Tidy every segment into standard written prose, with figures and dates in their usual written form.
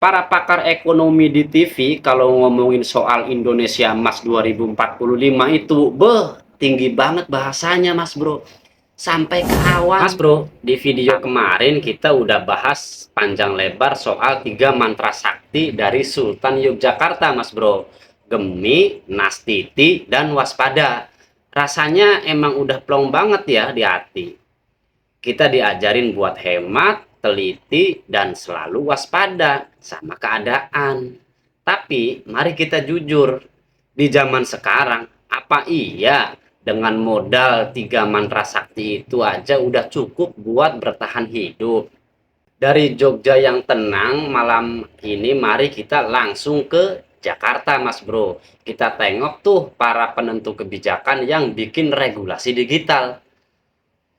Para pakar ekonomi di TV kalau ngomongin soal Indonesia Emas 2045 itu, tinggi banget bahasanya Mas Bro. Sampai ke awan. Mas Bro, di video kemarin kita udah bahas panjang lebar soal 3 mantra sakti dari Sultan Yogyakarta Mas Bro. Gemi, Nastiti, dan Waspada. Rasanya emang udah plong banget ya di hati. Kita diajarin buat hemat, teliti, dan selalu waspada sama keadaan. Tapi mari kita jujur, di zaman sekarang, apa iya dengan modal 3 mantra sakti itu aja udah cukup buat bertahan hidup? Dari Jogja yang tenang malam ini, mari kita langsung ke Jakarta Mas Bro. Kita tengok tuh para penentu kebijakan yang bikin regulasi digital.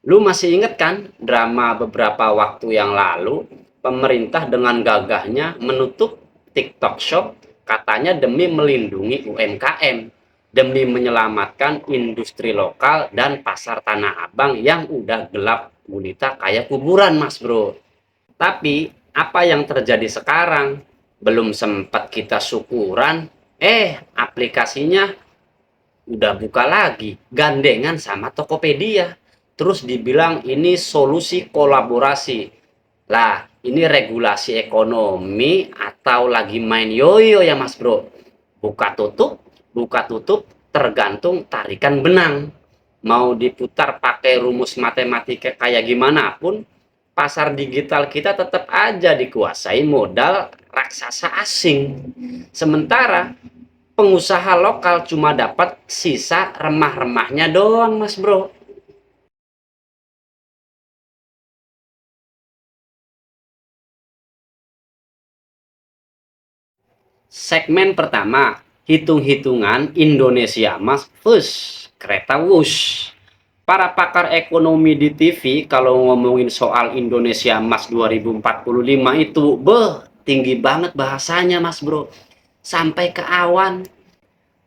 Lu masih inget kan drama beberapa waktu yang lalu, pemerintah dengan gagahnya menutup TikTok Shop katanya demi melindungi UMKM, demi menyelamatkan industri lokal dan pasar Tanah Abang yang udah gelap gulita kayak kuburan Mas Bro. Tapi apa yang terjadi sekarang? Belum sempat kita syukuran, aplikasinya udah buka lagi gandengan sama Tokopedia, terus dibilang ini solusi kolaborasi. Lah ini regulasi ekonomi atau lagi main yoyo ya Mas Bro? Buka tutup tergantung tarikan benang. Mau diputar pakai rumus matematika kayak gimana pun, pasar digital kita tetap aja dikuasai modal raksasa asing. Sementara pengusaha lokal cuma dapat sisa remah-remahnya doang Mas Bro. Segmen pertama, hitung-hitungan Indonesia Emas kereta wush. Para pakar ekonomi di TV kalau ngomongin soal Indonesia Emas 2045 itu, tinggi banget bahasanya Mas Bro. Sampai ke awan.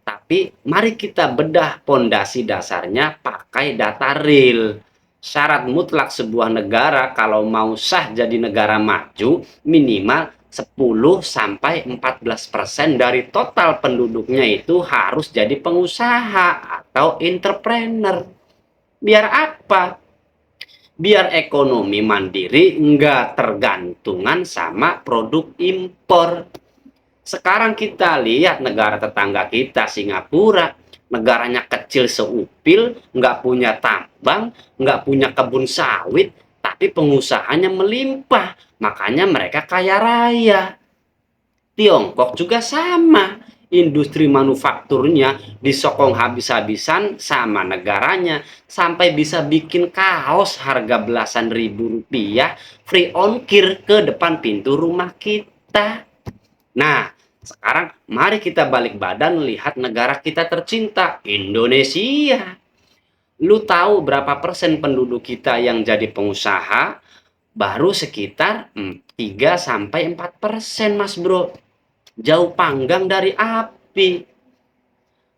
Tapi mari kita bedah pondasi dasarnya pakai data real. Syarat mutlak sebuah negara kalau mau sah jadi negara maju, minimal 10 sampai 14% dari total penduduknya itu harus jadi pengusaha atau entrepreneur. Biar apa? Biar ekonomi mandiri nggak tergantungan sama produk impor. Sekarang kita lihat negara tetangga kita, Singapura, negaranya kecil seupil, nggak punya tambang, nggak punya kebun sawit, tapi pengusahanya melimpah, makanya mereka kaya raya. Tiongkok juga sama, industri manufakturnya disokong habis-habisan sama negaranya, sampai bisa bikin kaos harga belasan ribu rupiah free ongkir ke depan pintu rumah kita. Nah, sekarang mari kita balik badan lihat negara kita tercinta, Indonesia. Lu tahu berapa persen penduduk kita yang jadi pengusaha? Baru sekitar 3 sampai 4% Mas Bro. Jauh panggang dari api.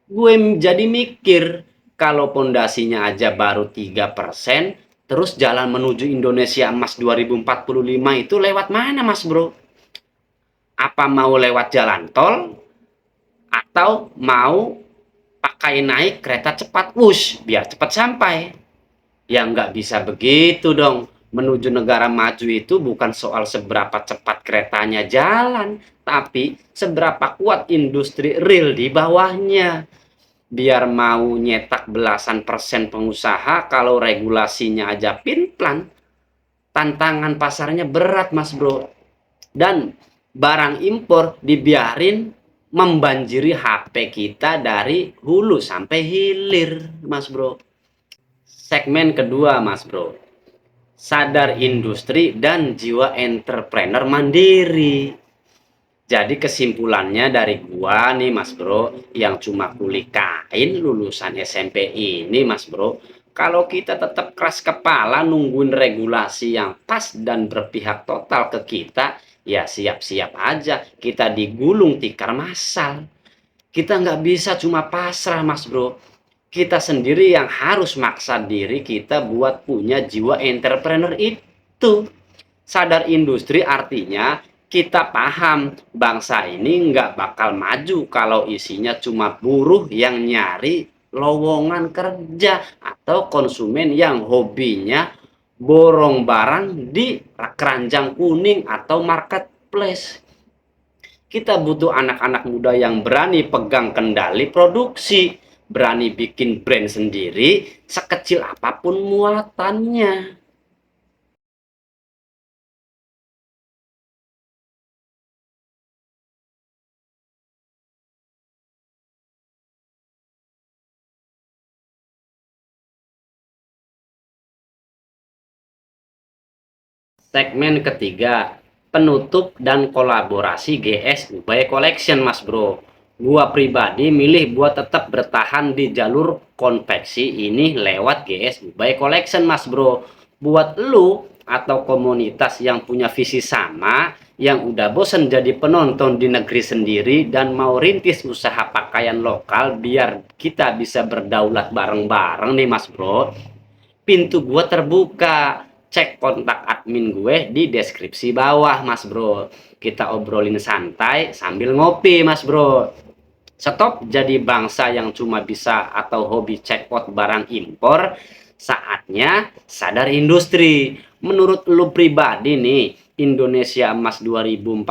Gue jadi mikir, kalau pondasinya aja baru 3%, terus jalan menuju Indonesia Emas 2045 itu lewat mana Mas Bro? Apa mau lewat jalan tol atau mau pakai naik kereta cepat wush biar cepat sampai? Ya nggak bisa begitu dong. Menuju negara maju itu bukan soal seberapa cepat keretanya jalan, tapi seberapa kuat industri real di bawahnya. Biar mau nyetak belasan persen pengusaha, kalau regulasinya aja pinplan, tantangan pasarnya berat Mas Bro. Dan barang impor dibiarin membanjiri HP kita dari hulu sampai hilir Mas Bro. Segmen kedua Mas Bro, sadar industri dan jiwa entrepreneur mandiri. Jadi kesimpulannya dari gua nih Mas Bro, yang cuma kulik kain lulusan SMP ini Mas Bro, kalau kita tetap keras kepala nungguin regulasi yang pas dan berpihak total ke kita, ya siap-siap aja kita digulung tikar massal. Kita nggak bisa cuma pasrah Mas Bro. Kita sendiri yang harus maksa diri kita buat punya jiwa entrepreneur itu. Sadar industri artinya Kita paham bangsa ini nggak bakal maju kalau isinya cuma buruh yang nyari lowongan kerja atau konsumen yang hobinya borong barang di keranjang kuning atau marketplace. Kita butuh anak-anak muda yang berani pegang kendali produksi, berani bikin brand sendiri sekecil apapun muatannya. Segmen ketiga, penutup dan kolaborasi GS Ubay Collection, Mas Bro. Gua pribadi milih buat tetap bertahan di jalur konveksi ini lewat GS Ubay Collection, Mas Bro. Buat lu atau komunitas yang punya visi sama, yang udah bosen jadi penonton di negeri sendiri dan mau rintis usaha pakaian lokal biar kita bisa berdaulat bareng-bareng nih, Mas Bro. Pintu gua terbuka. Cek kontak admin gue di deskripsi bawah, Mas Bro. Kita obrolin santai sambil ngopi, Mas Bro. Stop jadi bangsa yang cuma bisa atau hobi cekpot barang impor. Saatnya sadar industri. Menurut lu pribadi nih, Indonesia Emas 2045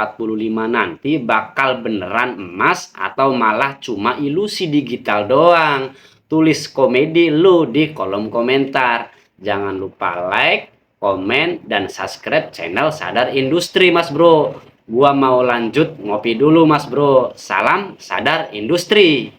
nanti bakal beneran emas atau malah cuma ilusi digital doang? Tulis komedi lu di kolom komentar. Jangan lupa like, komen, dan subscribe channel Sadar Industri, Mas Bro. Gua mau lanjut ngopi dulu, Mas Bro. Salam Sadar Industri.